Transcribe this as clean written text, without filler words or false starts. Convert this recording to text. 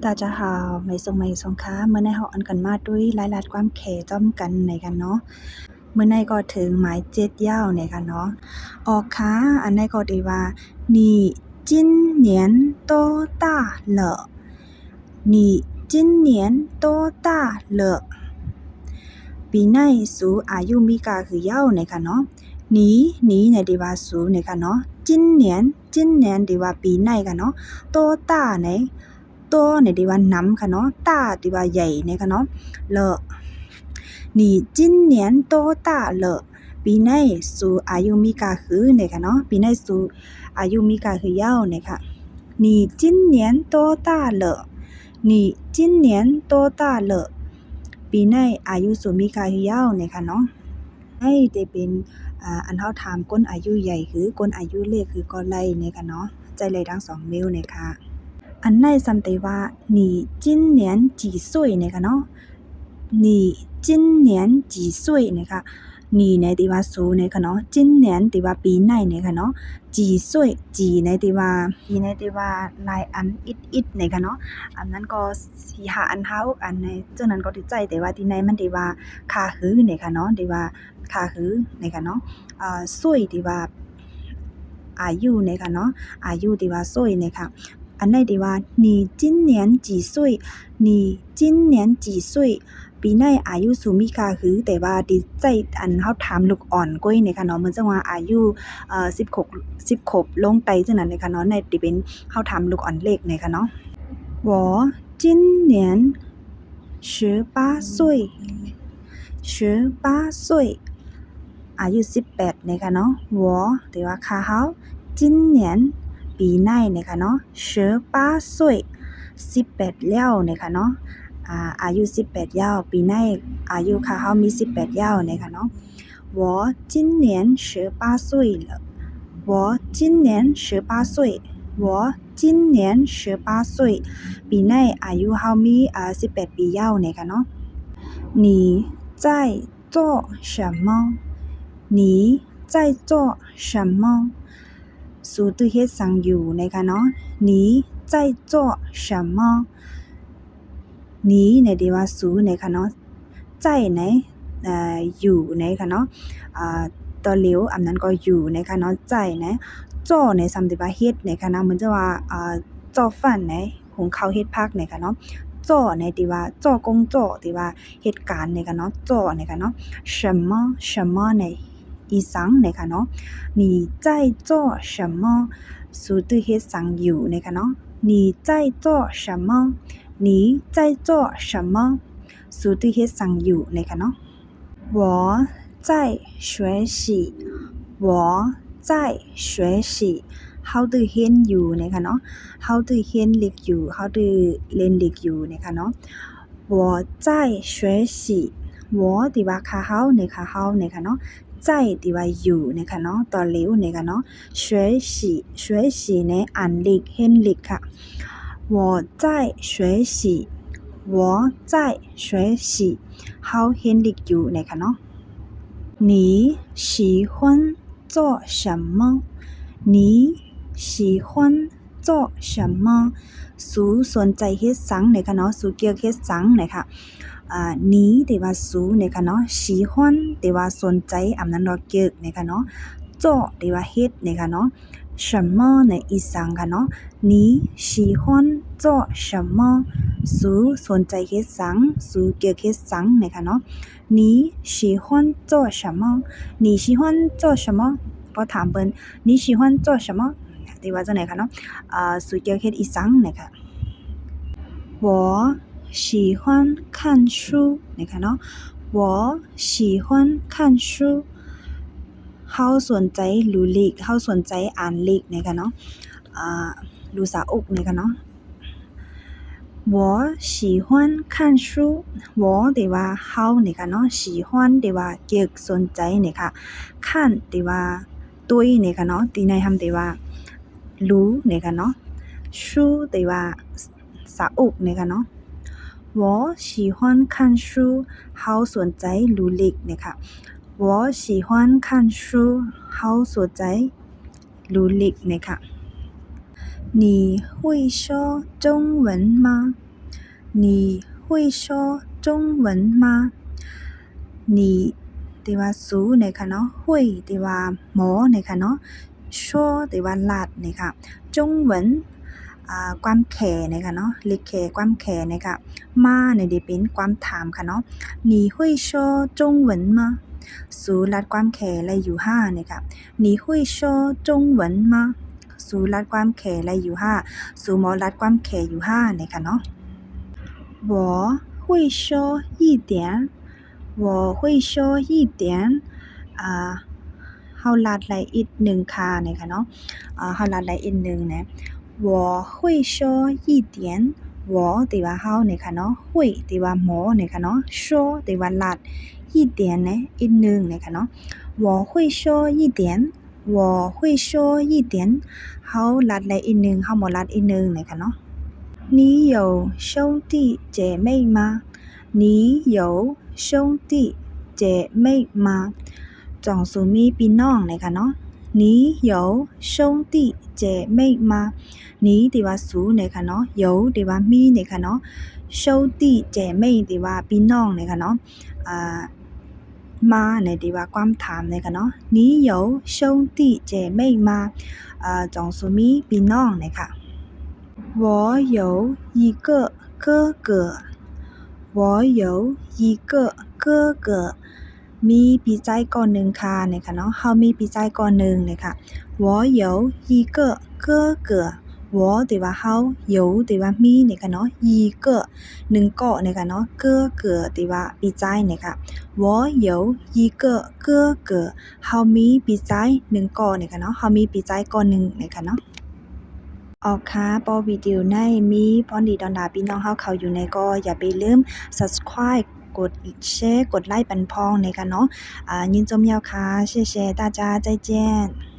大家好ไม่ส่งค่ะเมื่อในเฮาอันกันมาด้วยรายละความแขจ้อมกันในกันเนาะเมื่อในก็ถึงหมาย7ยาวในกันเนาะออกค่ะอันในก็ได้ว่า你今年多大了你今年多大了ปีไหนสูอายุมีกาคือยาวในกันเนาะนี้ในดีว่าสูในกันเนาะ今年ดีว่าปีไหนกันเนาะ多大ในตัวในดีว่าน้ำค่ะเนาะต้าดีว่าใหญ่เนี่ยค่ะเนาะเลอะ你今年多大了ปีไหนสูอายุมีกาคือเนี่ยค่ะเนาะปีไหนสูอายุมีกาคือยาวเนี่ยค่ะ你今年多大了你今年多大了ปีไหนอายุสูมีกาคือยาวเนี่ยค่ะเนาะให้ได้เป็นอันเฮาถามคนอายุใหญ่คือคนอายุเล็กคือก็ไล่เนี่ยค่ะเนาะใจเลยทั้ง2นิ้วเนี่ยค่ะอันไหนซ้ำได้ว่า你今年几岁เนี่ยค่ะเนาะ你今年几岁เนี่ยค่ะนี่ในที่ว่าสูเนี่ยค่ะเนาะ今年ที่ว่าปีไหนเนี่ยค่ะเนาะ几岁จีในที่ว่าหลายอันอิดเนี่ยค่ะเนาะอันนั้นก็4 5อัน5 6อันในจังนั้นก็ที่ใจแต่ว่าที่ไหนมันที่ว่าค่าคือเนี่ยค่ะเนาะที่ว่าค่าคือเนี่ยค่ะเนาะ岁ที่ว่าอายุเนี่ยค่ะเนาะอายุที่ว่า岁เนี่ยค่ะอันไหนที่ว่า你今年几岁你今年几岁ปีไหนอายุสูมีกาคือแต่ว่าดีใจอันเฮาถามลูกอ่อนก้อยเนี่ยค่ะเนาะเหมือนจังว่าอายุ10ขวบลงไปจังนั้นเนี่ยค่ะเนาะในที่เป็นเฮาถามลูกอ่อนเล็กเนี่ยค่ะเนาะ我今年18岁อายุ18เนี่ยค่ะเนาะ我แต่ว่าค่าเฮา今年ปีไหนเนี่ยค่ะเนาะ18岁18แล้วเนี่ยค่ะเนาะอายุ18ยาวปีไหนอายุค่ะเฮามี18ยาวเนี่ยค่ะเนาะ我今年18岁了我今年18岁我今年18岁ปีไหนอายุเฮามี18ปียาวเนี่ยค่ะเนาะ你在做什么你在做什么สูตื้อเฮ็ดสังอยู่นะคะเนาะ你在做什么นี้ในที่ว่าสูนะคะเนาะใจในอยู่นะคะเนาะตัวเหลวอันนั้นก็อยู่นะคะเนาะใจนะจ้อในซ้ำที่ว่าเฮ็ดนะคะเนาะเหมือนจะว่าจ้อฟันในหุงข้าวเฮ็ดผักนะคะเนาะจ้อในที่ว่าจ้อกงจ้อที่ว่าเหตุการณ์นะคะเนาะจ้อนะคะเนาะ什么ในอีสังนะคะเนาะ你在做什么สูตื้อเฮ็ดสังอยู่นะคะเนาะ你在做什么你在做什么สูตื้อเฮ็ดสังอยู่นะคะเนาะ我在学习我在学习เฮาตื้อเฮ็ดอยู่นะคะเนาะเฮาตื้อเฮ็ดเล็กอยู่เฮาตื้อเล่นเล็กอยู่นะคะเนาะ我在学习我ที่ว่าค่าเฮานะคะเฮานะคะเนาะใจที่ว่าอยู่นะคะเนาะตัวเหลวนะคะเนาะ学习ในอ่านเล็กเห็นเล็กค่ะ我在学习我在学习เฮาเห็นเล็กอยู่นะคะเนาะ你喜欢做什么你喜欢做什么สูสนใจเฮ็ดสังนะคะเนาะสูเกี่ยวเฮ็ดสังนะคะนี้ที่ว่าสูนะคะเนาะ喜欢ที่ว่าสนใจอันนั้นก็เกี่ยวนะคะเนาะ做ที่ว่าเฮ็ดนะคะเนาะ什么ในอีสานค่ะเนาะ你喜欢做什么สูสนใจเฮ็ดสังสูเกี่ยวเฮ็ดสังนะคะเนาะ你喜欢做什么你喜欢做什么ก็ถามเพิ่น你喜欢做什么ที่ว่าจังได๋ค่ะเนาะสูเกี่ยวเฮ็ดอีสังนะคะ我喜欢看书นะคะเนาะ我喜欢看书เฮาสนใจรู้เลขเฮาสนใจอ่านเลขนะคะเนาะรู้ษาอกนะคะเนาะ我喜欢看书我ที่ว่าเฮานะคะเนาะ喜欢ที่ว่าเกี่ยวสนใจนะคะ看ที่ว่าตุ้ยนะคะเนาะที่ในคำที่ว่ารู้นะคะเนาะ书ที่ว่าษาอกนะคะเนาะ我喜欢看书เฮาสนใจรู้เลขนะคะ我喜欢看书เฮาสนใจรู้เลขนะคะ你会说中文吗你会说中文吗你ที่ว่าสูนะคะเนาะหุยที่ว่าหมอนะคะเนาะชัวที่ว่าลาดนะคะจงเหวินความแข่นะคะเนาะลิแข่ความแข่นะคะมาเนี่ยได้เป็นความถามค่ะเนาะ你会说中文吗สูรัดความแข่และอยู่ห้านะคะ你会说中文吗สูรัดความแข่และอยู่ห้าสูหมอรัดความแข่อยู่ห้านะคะเนาะ我会说一点我会说一点เฮาลัดไหลอีกหนึ่งคานะคะเนาะเฮาลัดไหลอีกหนึ่งนะ我会说一点我ที่ว่าเฮานะคะเนาะ会ที่ว่าหมอนะคะเนาะ说ที่ว่าลัด一点นะอีกหนึ่งนะคะเนาะ我会说一点我会说一点เฮาลัดไหลอีกหนึ่งเฮาบ่ลัดอีกหนึ่งนะคะเนาะ你有兄弟姐妹吗你有兄弟姐妹吗จองสูมีพี่น้องนะคะเนาะ你有兄弟姐妹吗你ที่ว่าสูนะคะเนาะ有ที่ว่ามีนะคะเนาะ兄弟姐妹ที่ว่าพี่น้องนะคะเนาะมาเนี่ยที่ว่าความถามนะคะเนาะ你有兄弟姐妹吗จองสูมีพี่น้องนะคะ我有一个哥哥我有一个哥哥มีพี่ใจก่อนหนึ่งค่ะนะคะเนาะเฮามีพี่ใจก่อนหนึ่งนะคะ我有一个哥哥我ที่ว่าเฮา有ที่ว่ามีนะคะเนาะ一个หนึ่งเกาะนะคะเนาะ哥哥ที่ว่าพี่ใจนะคะ我有一个哥哥เฮามีพี่ใจหนึ่งเกาะนะคะเนาะเฮามีพี่ใจก่อนหนึ่งนะคะเนาะออกค่ะปอวิดีโอในมีพรดีดอนดาพี่น้องเฮาเขาอยู่ในก็อย่าไปลืม subscribe กดแชร์กดไลค์ปันพองในกันเนาะยินจมยาวค่ะ谢谢大家再见